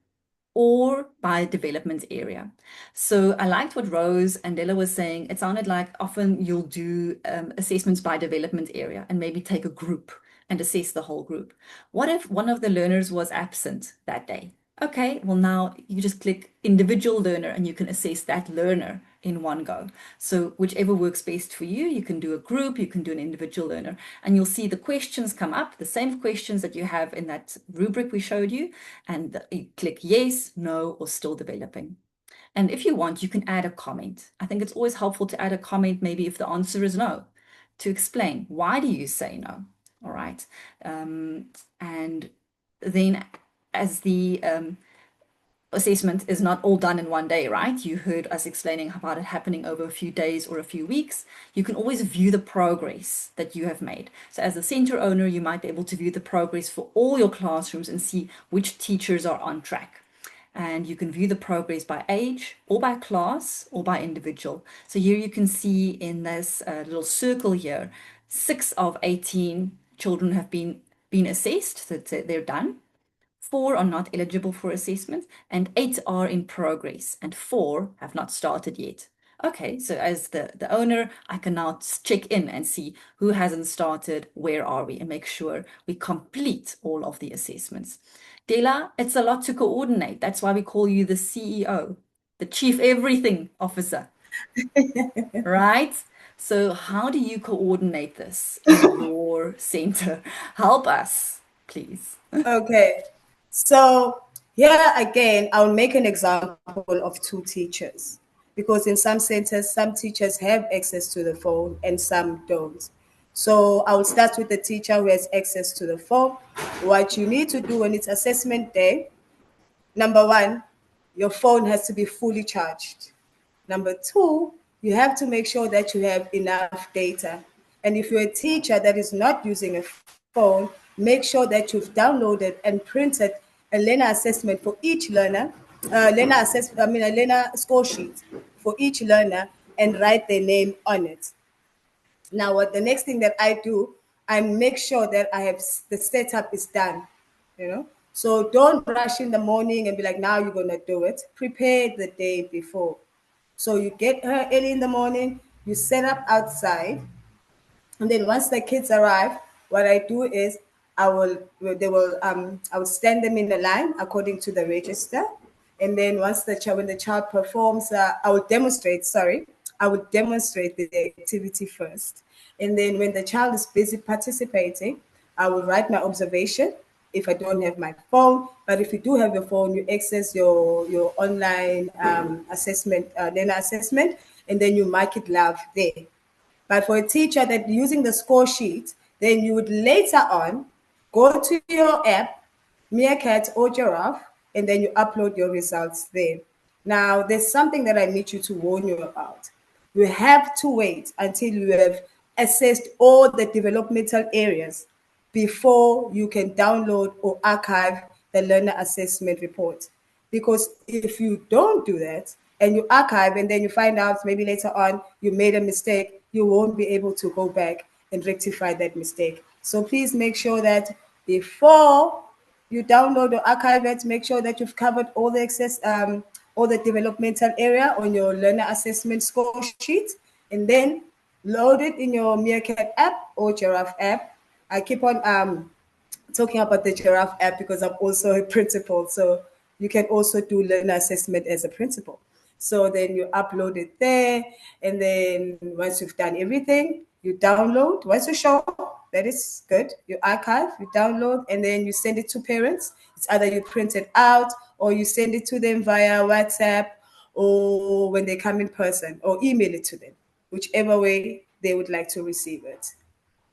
or by development area. So I liked what Rose and Della was saying. It sounded like often you'll do assessments by development area and maybe take a group and assess the whole group. What if one of the learners was absent that day? Okay, well now you just click individual learner and you can assess that learner in one go. So whichever works best for you, you can do a group, you can do an individual learner, and you'll see the questions come up, the same questions that you have in that rubric we showed you, and you click yes, no, or still developing. And if you want, you can add a comment. I think it's always helpful to add a comment, maybe if the answer is no, to explain why do you say no, all right? And then as the assessment is not all done in one day, right? You heard us explaining about it happening over a few days or a few weeks. You can always view the progress that you have made. So as the center owner, you might be able to view the progress for all your classrooms and see which teachers are on track. And you can view the progress by age or by class or by individual. So here you can see in this little circle here, 6 of 18 children have been assessed, so they're done. 4 are not eligible for assessment, and 8 are in progress, and 4 have not started yet. Okay, so as the owner, I can now check in and see who hasn't started, where are we, and make sure we complete all of the assessments. Dela, it's a lot to coordinate. That's why we call you the CEO, the Chief Everything Officer, right? So how do you coordinate this in your center? Help us, please. Okay. So here again, I'll make an example of 2 teachers, because in some centers, some teachers have access to the phone and some don't. So I will start with the teacher who has access to the phone. What you need to do when it's assessment day, number 1, your phone has to be fully charged. Number 2, you have to make sure that you have enough data. And if you're a teacher that is not using a phone, make sure that you've downloaded and printed a learner assessment for each learner, a learner score sheet for each learner, and write their name on it. Now, what the next thing that I do, I make sure that I have the setup is done, you know. So don't rush in the morning and be like, now you're gonna do it. Prepare the day before. So you get her early in the morning, you set up outside, and then once the kids arrive, what I do is I will stand them in the line according to the register. And then once when the child performs, I will demonstrate, the activity first. And then when the child is busy participating, I will write my observation if I don't have my phone. But if you do have your phone, you access your online assessment, learner assessment, and then you mark it live there. But for a teacher that using the score sheet, then you would later on go to your app, Meerkat or Giraffe, and then you upload your results there. Now, there's something that I need you to warn you about. You have to wait until you have assessed all the developmental areas before you can download or archive the learner assessment report. Because if you don't do that and you archive and then you find out maybe later on you made a mistake, you won't be able to go back and rectify that mistake. So please make sure that before you download or archive it, make sure that you've covered all the all the developmental area on your learner assessment score sheet, and then load it in your Meerkat app or Giraffe app. I keep on talking about the Giraffe app because I'm also a principal. So you can also do learner assessment as a principal. So then you upload it there. And then once you've done everything, you download. Once you show, that is good. You archive, you download, and then you send it to parents. It's either you print it out or you send it to them via WhatsApp or when they come in person, or email it to them, whichever way they would like to receive it.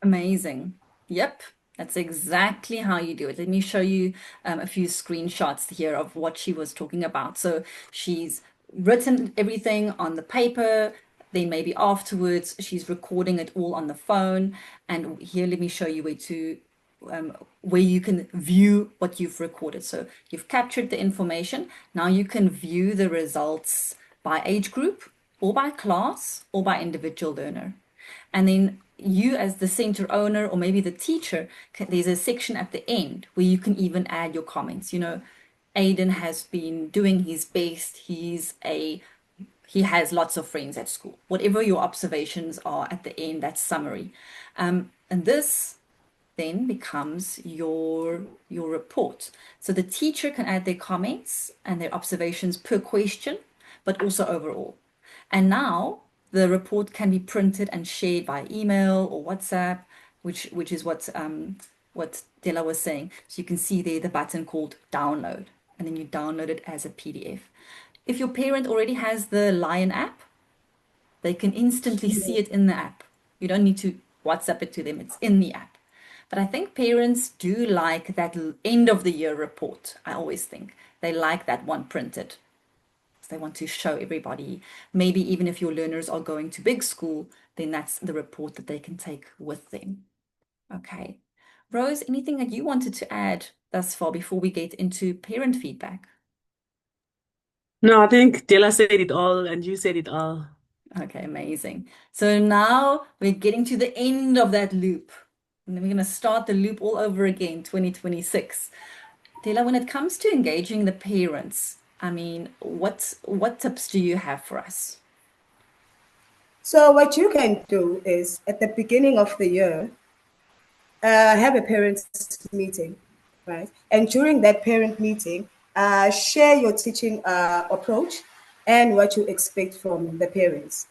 Amazing. Yep, that's exactly how you do it. Let me show you a few screenshots here of what she was talking about. So she's written everything on the paper, then maybe afterwards she's recording it all on the phone. And here, let me show you where you can view what you've recorded. So you've captured the information. Now you can view the results by age group or by class or by individual learner. And then you as the center owner or maybe the teacher, there's a section at the end where you can even add your comments. You know, Aiden has been doing his best. He has lots of friends at school. Whatever your observations are at the end, that's summary. And this then becomes your report. So the teacher can add their comments and their observations per question, but also overall. And now the report can be printed and shared by email or WhatsApp, which is what Dela was saying. So you can see there the button called download, and then you download it as a PDF. If your parent already has the Lion app, they can instantly see it in the app. You don't need to WhatsApp it to them, it's in the app. But I think parents do like that end of the year report, I always think. they like that one printed. They want to show everybody. Maybe even if your learners are going to big school, then that's the report that they can take with them. Okay. Rose, anything that you wanted to add thus far before we get into parent feedback? No, I think Dela said it all and you said it all. Okay, amazing. So now we're getting to the end of that loop. And then we're going to start the loop all over again, 2026. Dela, when it comes to engaging the parents, I mean, what tips do you have for us? So what you can do is at the beginning of the year, have a parents meeting, right? And during that parent meeting, share your teaching approach and what you expect from the parents,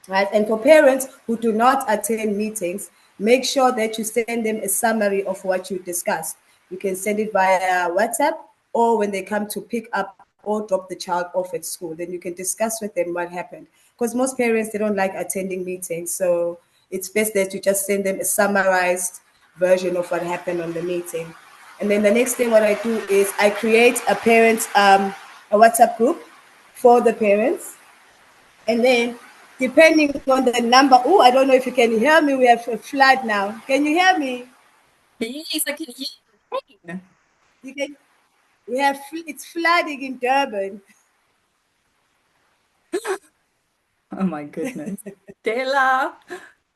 right? And for parents who do not attend meetings, make sure that you send them a summary of what you discussed. You can send it via WhatsApp, or when they come to pick up or drop the child off at school, then you can discuss with them what happened. Because most parents, they don't like attending meetings. So it's best that you just send them a summarized version of what happened on the meeting. And then the next thing what I do is I create a a WhatsApp group for the parents. And then depending on the number, oh, I don't know if you can hear me. We have a flood now. Can you hear me? Yes, I can hear you. You can. It's flooding in Durban. Oh my goodness. Dela,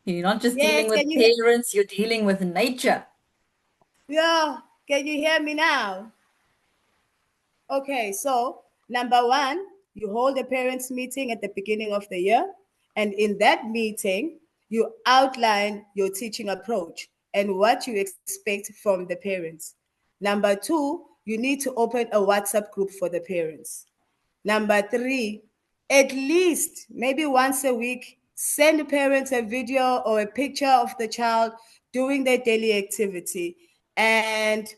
you're not just dealing Yes, with can you? parents, you're dealing with nature. Yeah, can you hear me now? Okay, so number one, you hold a parents' meeting at the beginning of the year, and in that meeting, you outline your teaching approach and what you expect from the parents. Number two, you need to open a WhatsApp group for the parents. Number three, at least maybe once a week, send the parents a video or a picture of the child doing their daily activity. And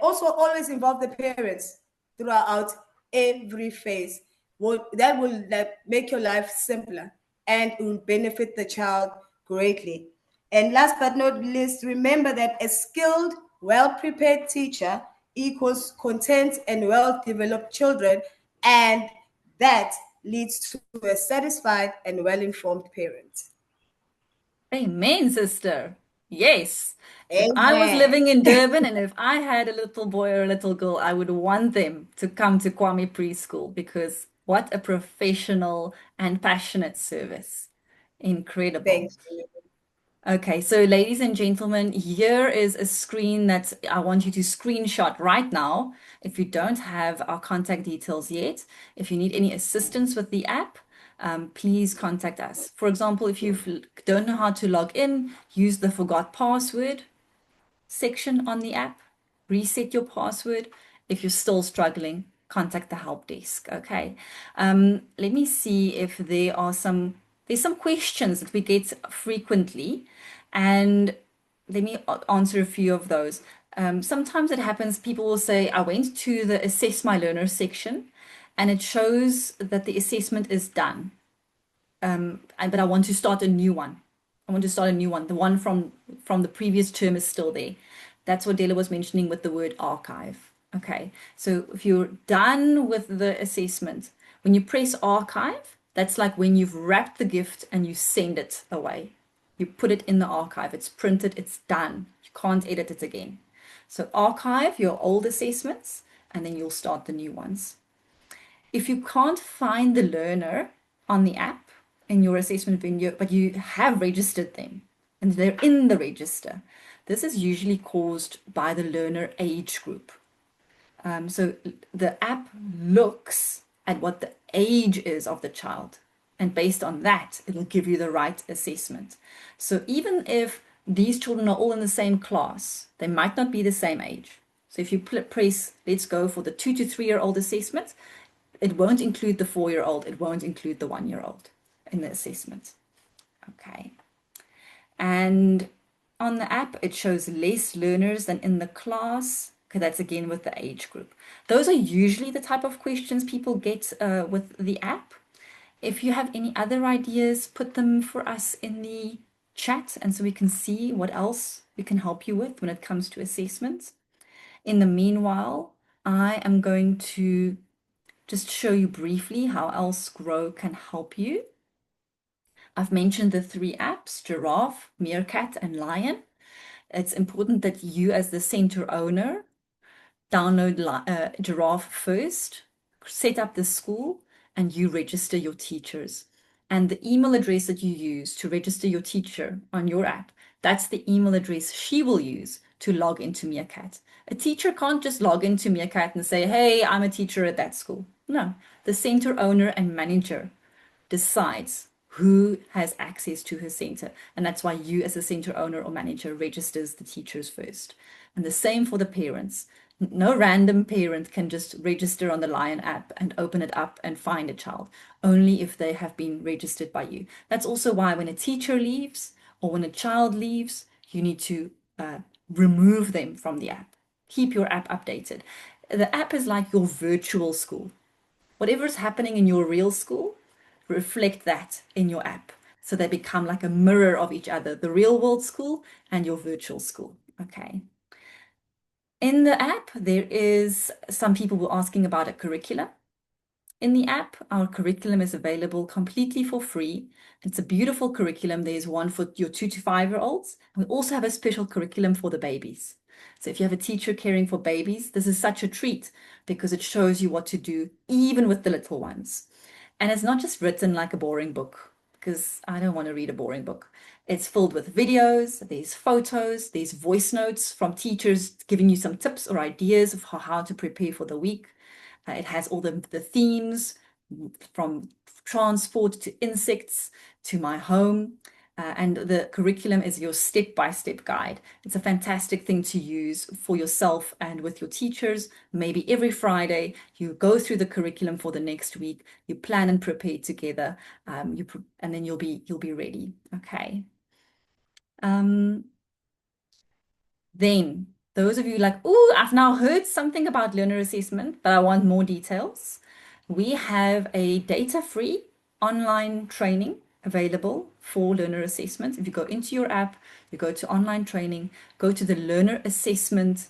also always involve the parents throughout every phase. That will make your life simpler and will benefit the child greatly. And last but not least, remember that a skilled, well-prepared teacher equals content and well-developed children, and that leads to a satisfied and well-informed parent. Amen, sister. Yes. If I was Amen. living in Durban and if I had a little boy or a little girl, I would want them to come to Kwame Preschool because what a professional and passionate service. Incredible. Thank you. Okay, so ladies and gentlemen, here is a screen that I want you to screenshot right now. If you don't have our contact details yet, if you need any assistance with the app, please contact us. For example, if you don't know how to log in, use the forgot password section on the app, reset your password. If you're still struggling, contact the help desk. Okay. Let me see if there's some questions that we get frequently, and let me answer a few of those. Sometimes it happens, people will say, I went to the Assess My Learner section and it shows that the assessment is done. But I want to start a new one. I want to start a new one. The one from the previous term is still there. That's what Dela was mentioning with the word archive. Okay, so if you're done with the assessment, when you press archive, that's like when you've wrapped the gift and you send it away. You put it in the archive. It's printed. It's done. You can't edit it again. So archive your old assessments, and then you'll start the new ones. If you can't find the learner on the app in your assessment window, but you have registered them and they're in the register, this is usually caused by the learner age group. So the app looks at what the age is of the child, and based on that, it'll give you the right assessment. So even if these children are all in the same class, they might not be the same age. So if you press, let's go for the 2 to 3-year-old assessment, it won't include the 4-year-old, it won't include the 1-year-old in the assessment. Okay. And on the app, it shows less learners than in the class. Okay, that's again with the age group. Those are usually the type of questions people get with the app. If you have any other ideas, put them for us in the chat, and so we can see what else we can help you with when it comes to assessments. In the meanwhile, I am going to just show you briefly how else Grow can help you. I've mentioned the 3 apps, Giraffe, Meerkat, and Lion. It's important that you, as the center owner, download Giraffe first, set up the school, and you register your teachers. And the email address that you use to register your teacher on your app, that's the email address she will use to log into Meerkat. A teacher can't just log into Meerkat and say, hey, I'm a teacher at that school. No, the center owner and manager decides who has access to her center. And that's why you, as a center owner or manager, registers the teachers first. And the same for the parents. No random parent can just register on the Lion app and open it up and find a child, only if they have been registered by you. That's also why when a teacher leaves or when a child leaves, you need to remove them from the app. Keep your app updated. The app is like your virtual school. Whatever's happening in your real school, reflect that in your app. So they become like a mirror of each other, the real world school and your virtual school. Okay. In the app, there is some people were asking about a curriculum. In the app, our curriculum is available completely for free. It's a beautiful curriculum. There's one for your 2 to 5-year-olds. We also have a special curriculum for the babies. So if you have a teacher caring for babies, this is such a treat because it shows you what to do even with the little ones. And it's not just written like a boring book, because I don't want to read a boring book. It's filled with videos, there's photos, there's voice notes from teachers giving you some tips or ideas of how to prepare for the week. It has all the themes from transport to insects to my home. And the curriculum is your step-by-step guide. It's a fantastic thing to use for yourself and with your teachers. Maybe every Friday you go through the curriculum for the next week, you plan and prepare together, and then you'll be ready. Okay. Then those of you like, oh, I've now heard something about learner assessment, but I want more details. We have a data-free online training available for learner assessment. If you go into your app, you go to online training, go to the learner assessment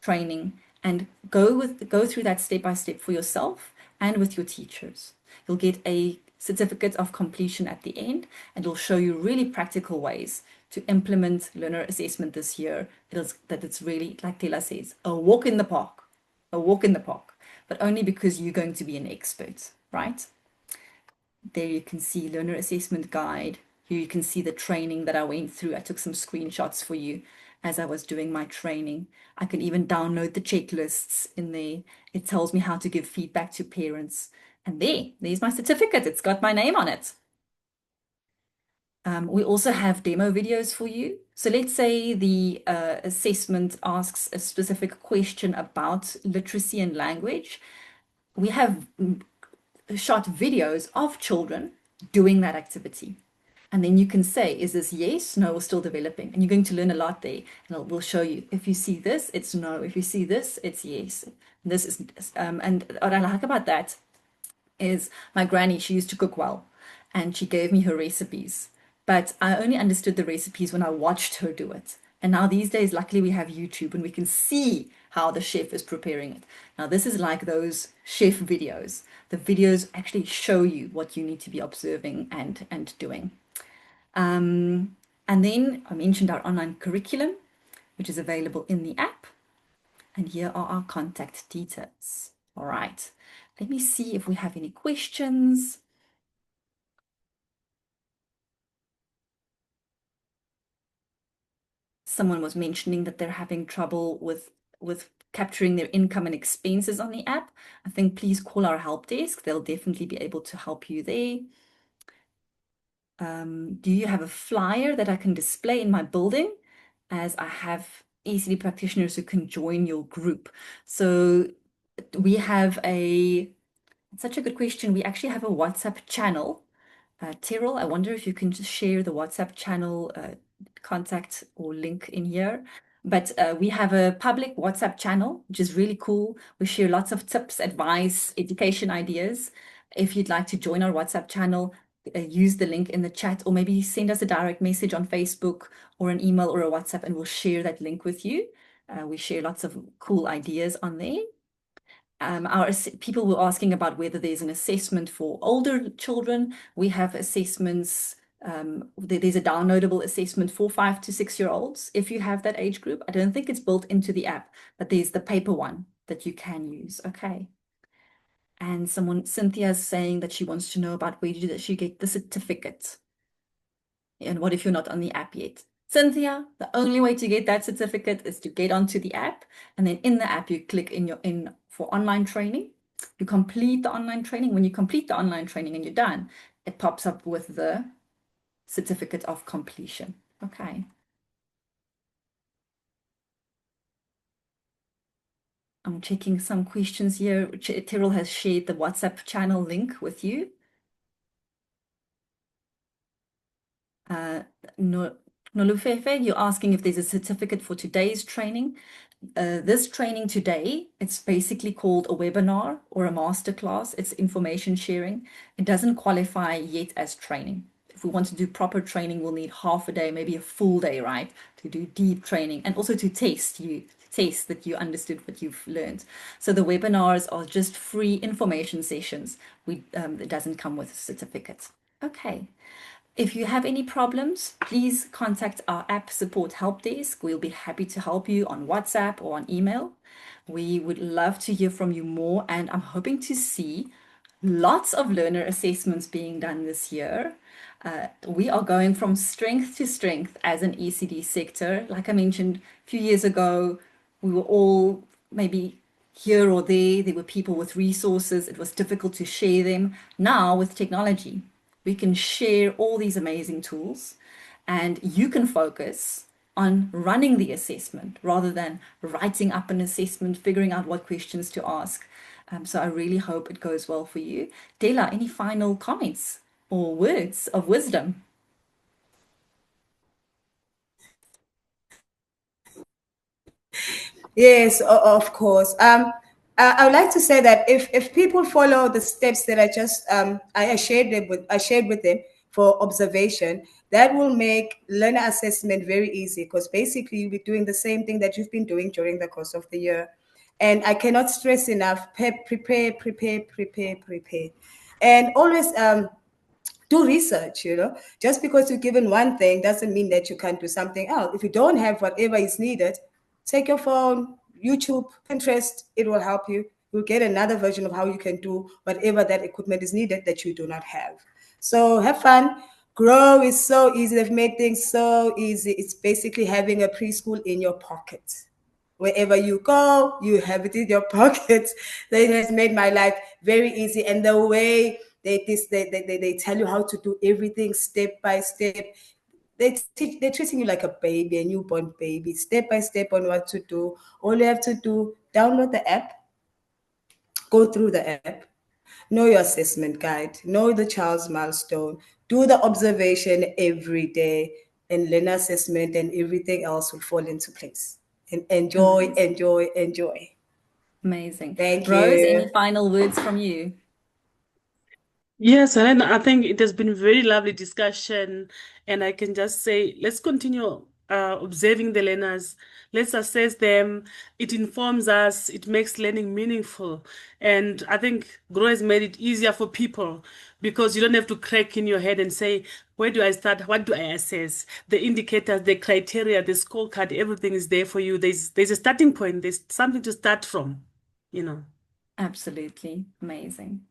training and go through that step by step for yourself and with your teachers. You'll get a certificate of completion at the end, and it'll show you really practical ways to implement learner assessment this year. It's really, like Tela says, a walk in the park, but only because you're going to be an expert, right? There you can see learner assessment guide. Here you can see the training that I went through. I took some screenshots for you as I was doing my training. I can even download the checklists in there. It tells me how to give feedback to parents. And there's my certificate. It's got my name on it. We also have demo videos for you. So let's say the assessment asks a specific question about literacy and language. We have shot videos of children doing that activity. And then you can say, is this yes, no, or still developing? And you're going to learn a lot there. And we'll show you, if you see this, it's no. If you see this, it's yes. This is, and what I like about that is my granny, she used to cook well, and she gave me her recipes. But I only understood the recipes when I watched her do it. And now these days, luckily, we have YouTube and we can see how the chef is preparing it. Now, this is like those chef videos. The videos actually show you what you need to be observing and doing. And then I mentioned our online curriculum, which is available in the app. And here are our contact details. All right, let me see if we have any questions. Someone was mentioning that they're having trouble with capturing their income and expenses on the app. I think please call our help desk. They'll definitely be able to help you there. Do you have a flyer that I can display in my building, as I have ECD practitioners who can join your group? So we have such a good question. We actually have a WhatsApp channel. Terrell, I wonder if you can just share the WhatsApp channel contact or link in here. But we have a public WhatsApp channel, which is really cool. We share lots of tips, advice, education ideas. If you'd like to join our WhatsApp channel, use the link in the chat, or maybe send us a direct message on Facebook or an email or a WhatsApp, and we'll share that link with you. We share lots of cool ideas on there. People were asking about whether there's an assessment for older children. We have assessments. There's a downloadable assessment for 5 to 6-year-olds if you have that age group. I don't think it's built into the app, but there's the paper one that you can use. Okay. And Cynthia's saying that she wants to know about where does she get the certificate? And what if you're not on the app yet? Cynthia, the only way to get that certificate is to get onto the app, and then in the app you click in for online training. You complete the online training. When you complete the online training and you're done, it pops up with the certificate of completion. Okay. I'm checking some questions here. Terrell has shared the WhatsApp channel link with you. Nolufefe, you're asking if there's a certificate for today's training. This training today, it's basically called a webinar or a masterclass. It's information sharing. It doesn't qualify yet as training. If we want to do proper training, we'll need half a day, maybe a full day, right? To do deep training and also to test that you understood what you've learned. So the webinars are just free information sessions. It doesn't come with a certificate. Okay. If you have any problems, please contact our app support help desk. We'll be happy to help you on WhatsApp or on email. We would love to hear from you more, and I'm hoping to see lots of learner assessments being done this year. We are going from strength to strength as an ECD sector. Like I mentioned, a few years ago, we were all maybe here or there. There were people with resources. It was difficult to share them. Now, with technology, we can share all these amazing tools, and you can focus on running the assessment rather than writing up an assessment, figuring out what questions to ask. So I really hope it goes well for you. Dela, any final comments or words of wisdom? Yes, of course. I would like to say that if people follow the steps that I shared with them for observation, that will make learner assessment very easy, because basically you'll be doing the same thing that you've been doing during the course of the year. And I cannot stress enough, prepare, and always do research. Just because you're given one thing doesn't mean that you can't do something else. If you don't have whatever is needed, take your phone, YouTube, Pinterest, it will help you. You'll get another version of how you can do whatever that equipment is needed that you do not have. So have fun. Grow is so easy. They've made things so easy. It's basically having a preschool in your pocket. Wherever you go, you have it in your pocket. That has made my life very easy. And the way they tell you how to do everything step by step. They're treating you like a baby, a newborn baby, step by step on what to do. All you have to do, download the app, go through the app, know your assessment guide, know the child's milestone, do the observation every day, and learn assessment, and everything else will fall into place. And enjoy. Amazing. Thank Rose, you. any final words from you? Yes, Helena, I think it has been a very lovely discussion, and I can just say, let's continue observing the learners. Let's assess them. It informs us. It makes learning meaningful. And I think Grow has made it easier for people, because you don't have to crack in your head and say, where do I start? What do I assess? The indicators, the criteria, the scorecard, everything is there for you. There's a starting point. There's something to start from. Absolutely. Amazing.